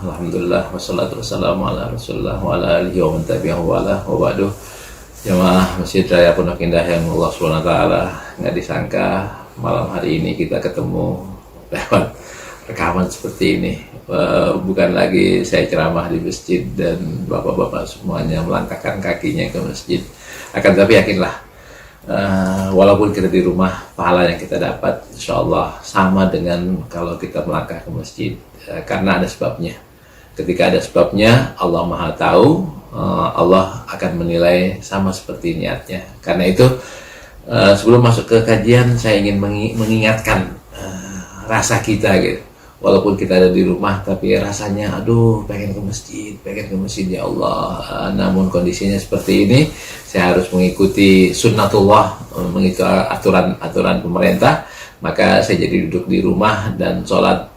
Alhamdulillah, wassalatu wassalamu ala rasulullah wa ala alihi wa man tabi'ahu wa ala wa ba'du. Jamaah Masjid Raya Pondok Indah yang Allah SWT nggak disangka malam hari ini kita ketemu lewat rekaman seperti ini. Bukan lagi saya ceramah di masjid dan bapak-bapak semuanya melangkahkan kakinya ke masjid. Akan tapi yakinlah, walaupun kita di rumah, pahala yang kita dapat insya Allah sama dengan kalau kita melangkah ke masjid, karena ada sebabnya. Ketika ada sebabnya, Allah Maha Tahu, Allah akan menilai sama seperti niatnya. Karena itu sebelum masuk ke kajian, saya ingin mengingatkan rasa kita gitu. Walaupun kita ada di rumah, tapi rasanya aduh pengen ke masjid ya Allah. Namun kondisinya seperti ini, saya harus mengikuti sunnatullah, mengikuti aturan pemerintah. Maka saya jadi duduk di rumah dan sholat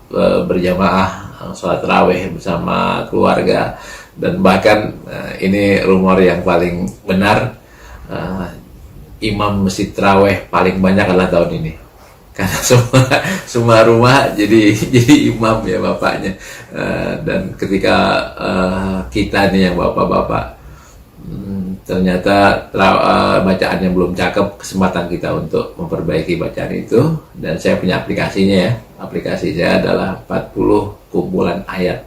berjamaah, sholat tarawih bersama keluarga. Dan bahkan ini rumor yang paling benar, imam masjid tarawih paling banyak adalah tahun ini. Karena semua rumah jadi imam ya bapaknya. Dan ketika kita nih yang bapak-bapak ternyata bacaannya belum cakep, kesempatan kita untuk memperbaiki bacaan itu. Dan saya punya aplikasinya ya. Aplikasi saya adalah 40 kumpulan ayat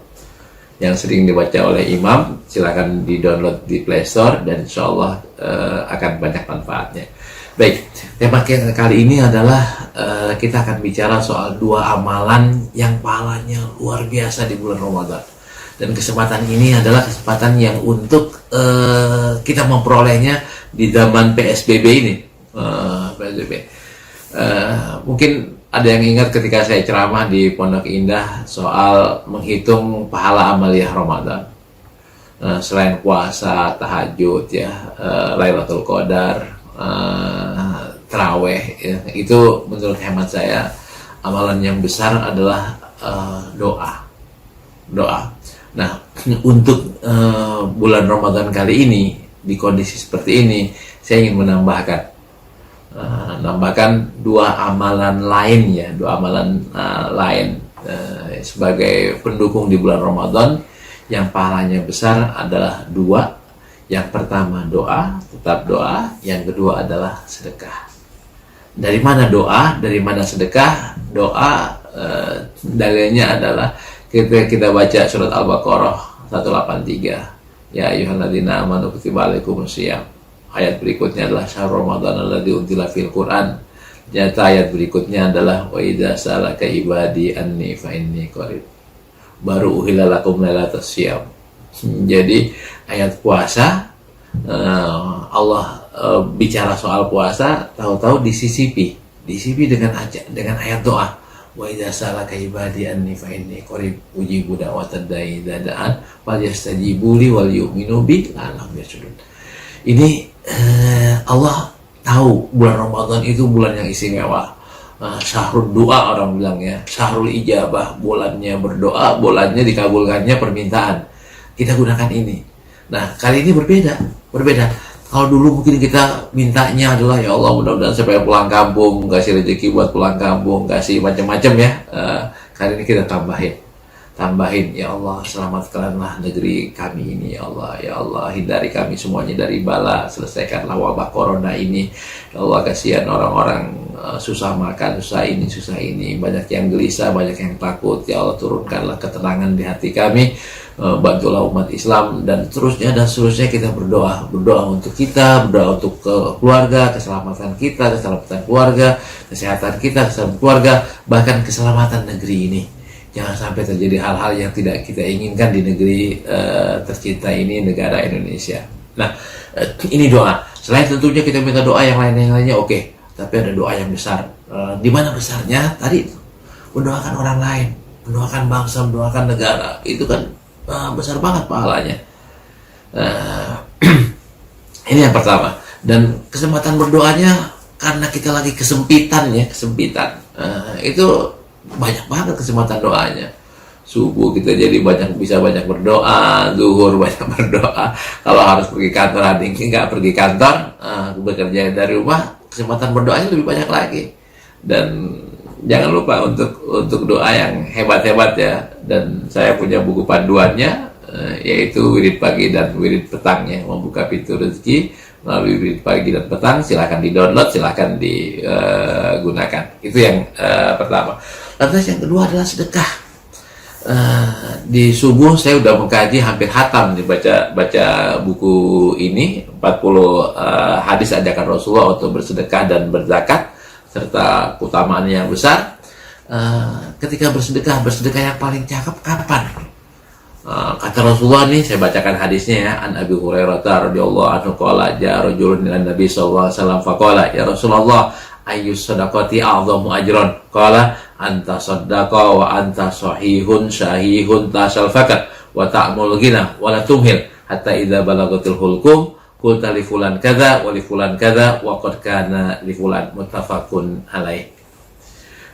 yang sering dibaca oleh imam. Silakan di-download di Play Store dan insya Allah akan banyak manfaatnya. Baik, tema kali ini adalah kita akan bicara soal dua amalan yang pahalanya luar biasa di bulan Ramadan. Dan kesempatan ini adalah kesempatan yang untuk kita memperolehnya di zaman PSBB ini. PSBB. Mungkin ada yang ingat ketika saya ceramah di Pondok Indah soal menghitung pahala amaliyah Ramadan. Selain puasa, tahajud, ya, Lailatul Qadar, taraweh, ya, itu menurut hemat saya amalan yang besar adalah doa. Nah, untuk bulan Ramadan kali ini di kondisi seperti ini, saya ingin menambahkan dua amalan lain ya, lain sebagai pendukung di bulan Ramadan yang pahalanya besar adalah dua. Yang pertama doa, tetap doa. Yang kedua adalah sedekah. Dari mana doa? Dari mana sedekah? Doa dalilnya adalah kita baca surat Al-Baqarah 183. Ya ayyuhalladzina amanu kutiba alaikumusiyam. Ayat berikutnya adalah syahrul ramadan alladzi unzila fil Qur'an. Nyata ayat berikutnya adalah wa idza salaka ibadi anni fa inni qarib. Baru uhilla lakum lailatas syiyam. Jadi ayat puasa, Allah bicara soal puasa, tahu-tahu disisipi dengan ayat doa. Wa idza salaka ibadi anni fa inni qarib ujibu da'watad da'i idza da'an falyastajibu li wal yu'minu bi la'allahum yarshudun. Ini Allah tahu bulan Ramadan itu bulan yang istimewa. Syahrul doa orang bilang ya, syahrul ijabah, bulannya berdoa, bulannya dikabulkannya permintaan. Kita gunakan ini. Nah, kali ini berbeda. Kalau dulu mungkin kita mintanya adalah ya Allah mudah-mudahan supaya pulang kampung, kasih rezeki buat pulang kampung, kasih macam-macam ya. Kali ini kita tambahin ya Allah selamatkanlah negeri kami ini ya Allah hindari kami semuanya dari bala, selesaikanlah wabah corona ini ya Allah. Kasihan orang-orang susah makan, susah ini, banyak yang gelisah, banyak yang takut ya Allah. Turunkanlah ketenangan di hati kami, bantulah umat Islam dan seterusnya kita berdoa untuk kita, berdoa untuk keluarga, keselamatan kita, keselamatan keluarga, kesehatan kita, keselamatan keluarga, bahkan keselamatan negeri ini. Jangan sampai terjadi hal-hal yang tidak kita inginkan di negeri tercinta ini, negara Indonesia. Nah, ini doa. Selain tentunya kita minta doa yang lainnya oke. Tapi ada doa yang besar. Di mana besarnya? Tadi mendoakan orang lain, mendoakan bangsa, mendoakan negara. Itu kan besar banget pahalanya. Ini yang pertama. Dan kesempatan berdoanya karena kita lagi kesempitan. Itu banyak banget kesempatan doanya. Subuh kita jadi bisa banyak berdoa, zuhur banyak berdoa. Kalau harus pergi kantor, ada yang nggak pergi kantor, bekerja dari rumah, kesempatan berdoanya lebih banyak lagi. Dan jangan lupa untuk doa yang hebat-hebat ya. Dan saya punya buku panduannya, yaitu wirid pagi dan wirid petangnya, membuka pintu rezeki melalui wirid pagi dan petang. Silahkan di-download, silahkan digunakan. Itu yang pertama. Lantas yang kedua adalah sedekah. Di subuh saya udah mengkaji hampir hatam nih, baca buku ini, 40 hadis ajakan Rasulullah untuk bersedekah dan berzakat serta keutamaannya yang besar. Ketika bersedekah yang paling cakep kapan? Kata Rasulullah nih, saya bacakan hadisnya ya. An Abi Hurairah radhiyallahu anhu qala ja'a rajulun ila Nabi sallallahu alaihi wasallam faqala ya Rasulullah ayyus sadaqati a'dhamu ajran qala anta saddaqa wa anta sahihun syahihun tasal fakat wa ta'mul ghina wa la tumhil hatta idza balagatil hulqum qulta li fulan kadza wa li fulan kadza wa qad kana li fulan muttafaqun alaih.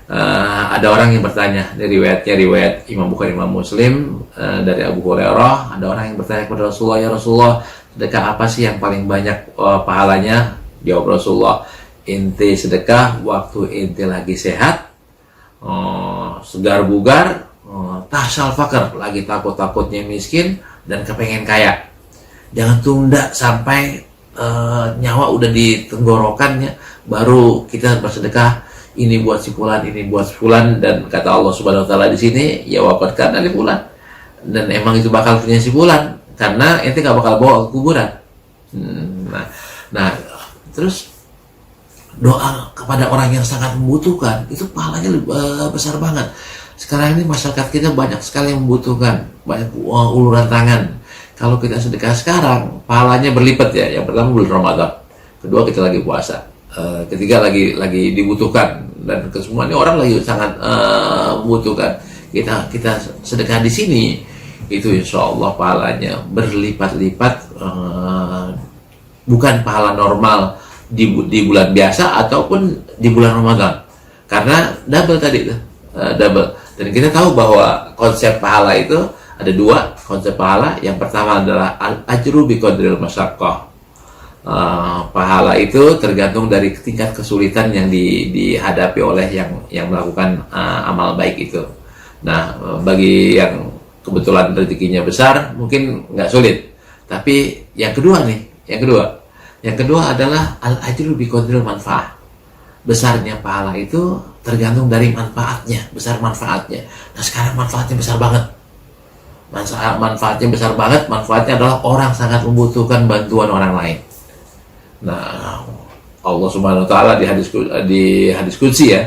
Ada orang yang bertanya, dari riwayat Imam Bukhari, Imam Muslim, dari Abu Hurairah. Ada orang yang bertanya kepada Rasulullah, ya Rasulullah, sedekah apa sih yang paling banyak pahalanya? Jawab Rasulullah, inti sedekah waktu inti lagi sehat, segar bugar, tasal fakir, lagi takut-takutnya miskin dan kepengen kaya. Jangan tunda sampai nyawa udah di tenggorokannya baru kita bersedekah. Ini buat si fulan, ini buat si fulan, dan kata Allah Subhanahu wa taala di sini, ya waqad kana li fulan. Dan emang itu bakal punya si fulan karena ente gak bakal bawa ke kuburan. Nah, terus doa kepada orang yang sangat membutuhkan itu pahalanya besar banget. Sekarang ini masyarakat kita banyak sekali yang membutuhkan, banyak uluran tangan. Kalau kita sedekah sekarang, pahalanya berlipat ya. Yang pertama bulan Ramadan, kedua kita lagi puasa, ketiga lagi dibutuhkan, dan kesemuanya orang lagi sangat membutuhkan. Kita sedekah di sini itu insya Allah pahalanya berlipat-lipat, bukan pahala normal di bulan biasa ataupun di bulan Ramadan, karena double tadi double. Dan kita tahu bahwa konsep pahala itu ada dua konsep pahala. Yang pertama adalah al-ajru biqadril masyaqqah. Pahala itu tergantung dari tingkat kesulitan yang dihadapi oleh yang melakukan amal baik itu. Nah, bagi yang kebetulan rezekinya besar mungkin nggak sulit. Tapi yang kedua adalah al-ajru biqadril manfaah. Besarnya pahala itu tergantung dari manfaatnya, besar manfaatnya. Nah, sekarang manfaatnya besar banget. Manfaatnya besar banget. Manfaatnya adalah orang sangat membutuhkan bantuan orang lain. Nah, Allah Subhanahu wa taala di hadis qudsi ya,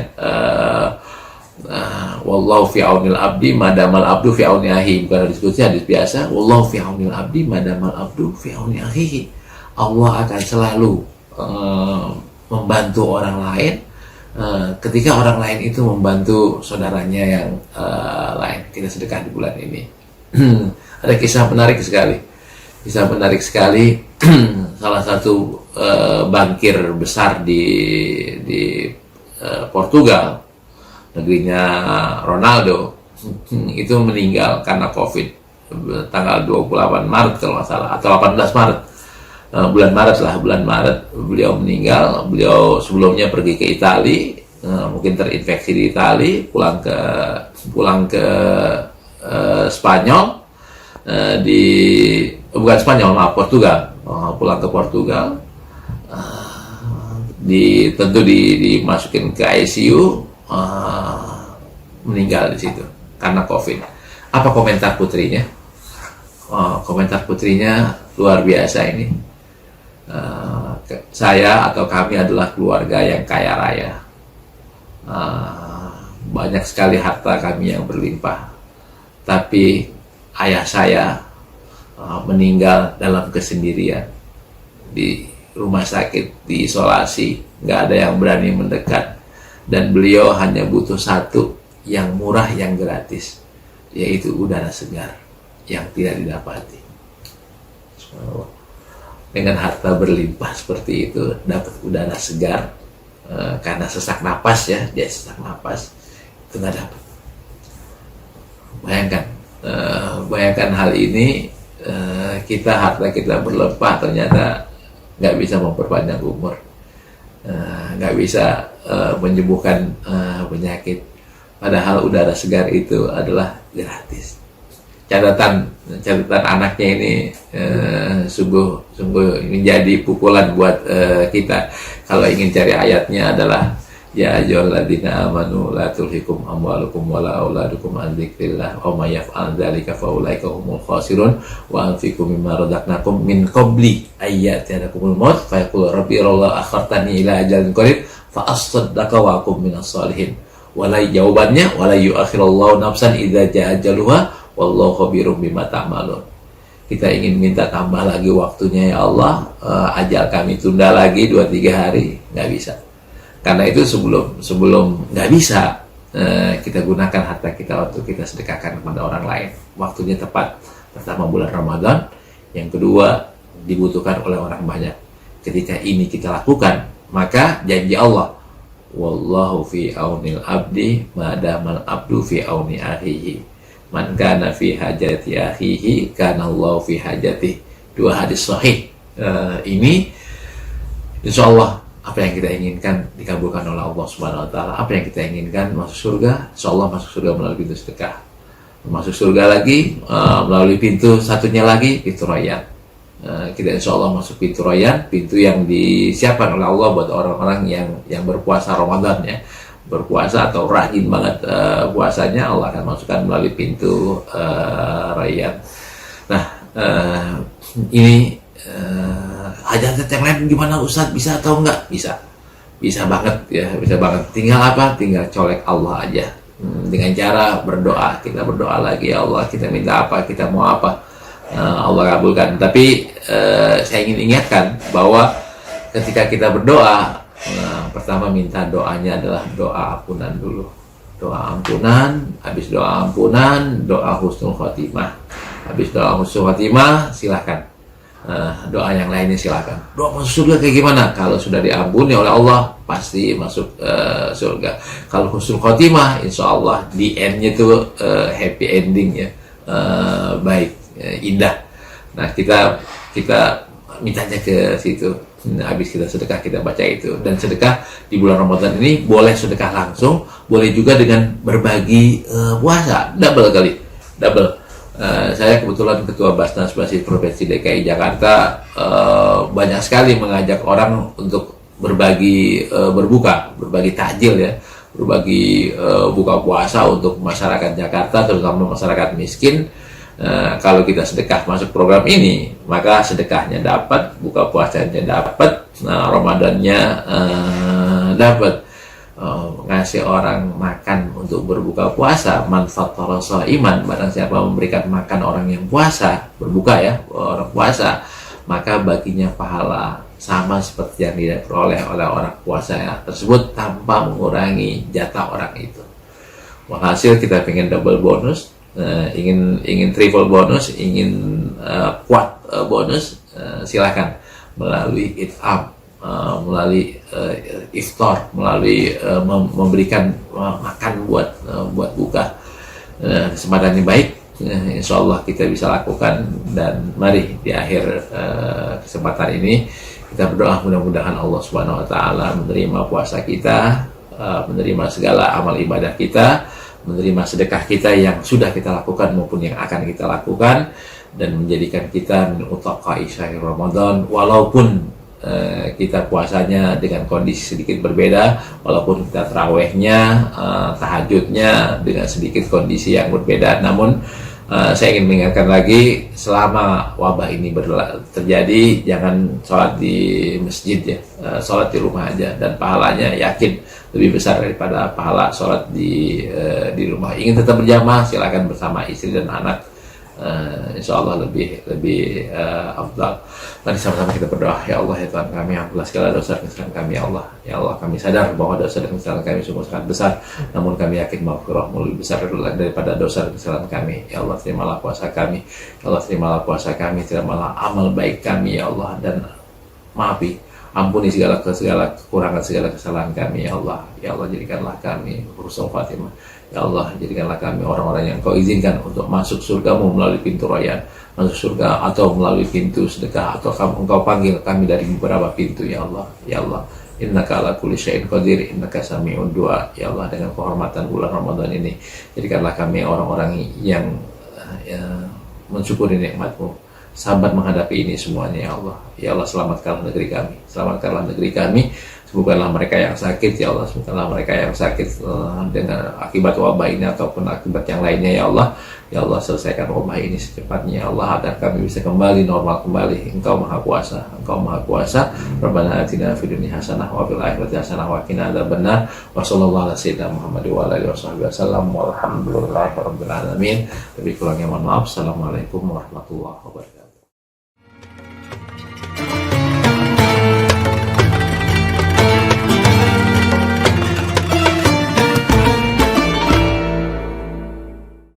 wallahu fi aunil abdi madamal abdu fi auni akhihi. Bukan hadis qudsi, hadis biasa. Wallahu fi aunil abdi madamal abdu fi auni akhihi. Allah akan selalu membantu orang lain ketika orang lain itu membantu saudaranya yang lain. Kita sedekah di bulan ini. Ada kisah menarik sekali. Salah satu bankir besar di Portugal, negerinya Ronaldo, itu meninggal karena COVID tanggal 28 Maret kalau nggak salah, atau 18 Maret. Bulan Maret beliau meninggal. Beliau sebelumnya pergi ke Italia, mungkin terinfeksi di Italia, pulang ke Spanyol, Portugal. Pulang ke Portugal, tentu dimasukin ke ICU, meninggal di situ karena COVID. Apa komentar putrinya? Komentar putrinya luar biasa ini. Saya atau kami adalah keluarga yang kaya raya. Banyak sekali harta kami yang berlimpah. Tapi ayah saya meninggal dalam kesendirian di rumah sakit, diisolasi, nggak ada yang berani mendekat, dan beliau hanya butuh satu yang murah, yang gratis, yaitu udara segar yang tidak didapati. Dengan harta berlimpah seperti itu, dapat udara segar, karena sesak napas ya, dia sesak napas, itu nggak dapat. Bayangkan hal ini. Harta kita berlimpah, ternyata nggak bisa memperpanjang umur. nggak bisa menyembuhkan penyakit. Padahal udara segar itu adalah gratis. Catatan anaknya ini sungguh menjadi pukulan buat kita. Kalau ingin cari ayatnya adalah ya ayyuhalladzina amanu la tulhikum amwalukum wala auladukum an dzikrillah wa may yaf'al dzalika fa ulaika humul khasirun wa anfiqu mimma razaqnakum min qabli ayyatiyakumul maut fa yaqulu rabbi rabbana akhartani ila ajalin qarib fa asaddaqa wa akum minas shalihin. Walai jawabannya wala yu'akhirullahu nafsan idza jaa ajaluha wallahu khabirum bima ta'malun. Kita ingin minta tambah lagi waktunya ya Allah, ajal kami tunda lagi 2-3 hari, nggak bisa. Karena itu sebelum nggak bisa, kita gunakan harta kita untuk kita sedekahkan kepada orang lain. Waktunya tepat, pertama bulan Ramadan, yang kedua dibutuhkan oleh orang banyak. Ketika ini kita lakukan, maka janji Allah, wallahu fi aunil abdi madamal abdu fi auni akhihi. Man kana fi hajati akhihi kana Allah fi hajati. 2 hadis sahih. Ini insya Allah apa yang kita inginkan dikabulkan oleh Allah Subhanahu wa taala. Apa yang kita inginkan masuk surga, insya Allah masuk surga melalui pintu sedekah. Masuk surga lagi melalui pintu satunya lagi, pintu Rayyan. Kita insya Allah masuk pintu Rayyan, pintu yang disiapkan oleh Allah buat orang-orang yang berpuasa Ramadan ya. Berpuasa atau rajin banget puasanya, Allah akan masukkan melalui pintu Rayyan. Nah, ini hajat yang lain gimana Ustadz, bisa atau enggak? Bisa banget ya, bisa banget. Tinggal apa? Tinggal colek Allah aja. Dengan cara berdoa, kita berdoa lagi, ya Allah kita minta apa, kita mau apa, Allah kabulkan. Tapi saya ingin ingatkan bahwa ketika kita berdoa, pertama minta doanya adalah doa ampunan dulu. Doa ampunan, habis doa ampunan, doa husnul khotimah. Habis doa husnul khotimah, silahkan doa yang lainnya silahkan. Doa masuk surga kayak gimana? Kalau sudah diampuni oleh Allah, pasti masuk surga. Kalau husnul khotimah, insya Allah di endnya itu happy ending ya, baik, indah. Nah kita mintanya ke situ. Habis kita sedekah, kita baca itu. Dan sedekah di bulan Ramadan ini boleh sedekah langsung, boleh juga dengan berbagi puasa, double. Saya kebetulan ketua Basnas Basis Provinsi DKI Jakarta, banyak sekali mengajak orang untuk berbagi berbagi takjil ya, berbagi buka puasa untuk masyarakat Jakarta, terutama masyarakat miskin. Kalau kita sedekah masuk program ini, maka sedekahnya dapat, buka puasanya dapat, Ramadannya dapat. Ngasih orang makan untuk berbuka puasa, manfaat rasa iman. Barang siapa memberikan makan orang yang puasa, berbuka ya, orang puasa, maka baginya pahala sama seperti yang diperoleh oleh orang puasa ya, tersebut tanpa mengurangi jatah orang itu. Walhasil kita pengen double bonus, ingin triple bonus, ingin quad bonus, silakan melalui it'am, melalui iftar, melalui memberikan makan buat buka. Kesempatan yang baik, insya Allah kita bisa lakukan. Dan mari di akhir kesempatan ini kita berdoa mudah-mudahan Allah Subhanahu wa taala menerima puasa kita, menerima segala amal ibadah kita, menerima sedekah kita yang sudah kita lakukan maupun yang akan kita lakukan, dan menjadikan kita min utaqa'i syahr Ramadan. Walaupun kita puasanya dengan kondisi sedikit berbeda, walaupun kita tarawehnya, tahajudnya dengan sedikit kondisi yang berbeda, namun saya ingin mengingatkan lagi, selama wabah ini terjadi, jangan sholat di masjid ya, sholat di rumah aja, dan pahalanya yakin lebih besar daripada pahala sholat di rumah. Ingin tetap berjamaah, silakan bersama istri dan anak, insya Allah lebih afdal. Mari sama-sama kita berdoa. Ya Allah, ya Tuhan kami, ampunilah segala dosa dan kesalahan kami ya Allah. Ya Allah, kami sadar bahwa dosa dan kesalahan kami sungguh sangat besar, namun kami yakin maghfirah-Mu lebih besar daripada dosa dan kesalahan kami. Ya Allah, terimalah puasa kami. Ya Allah, terimalah puasa kami, terimalah amal baik kami ya Allah, dan maafi, ampuni segala kekurangan, segala kesalahan kami ya Allah. Ya Allah, jadikanlah kami husnul khatimah. Ya Allah, jadikanlah kami orang-orang yang Kau izinkan untuk masuk surga-Mu melalui pintu Rayyan, masuk surga atau melalui pintu sedekah, atau Engkau panggil kami dari beberapa pintu ya Allah. Ya Allah, innaka ala kulli syai'in qadir, innaka sami'ud du'a. Ya Allah, dengan kehormatan bulan Ramadan ini, jadikanlah kami orang-orang yang mensyukuri nikmat-Mu, sabar menghadapi ini semuanya. Ya Allah, ya Allah, selamatkanlah negeri kami, selamatkanlah negeri kami. Sembuhkanlah mereka yang sakit, ya Allah, sembuhkanlah mereka yang sakit dengan akibat wabah ini ataupun akibat yang lainnya. Ya Allah, ya Allah, selesaikan wabah ini secepatnya. Ya Allah, agar kami bisa kembali normal kembali. Engkau Maha Kuasa, Engkau Maha Kuasa. Rabbana atina fid dunya hasanah wa fil akhirati hasanah wa qina adzabannar. Wa sallallahu ala sayyidina Muhammad wa ala alihi wasallam. Walhamdulillahirabbil alamin. Lebih kurangnya mohon maaf. Assalamualaikum warahmatullahi wabarakatuh.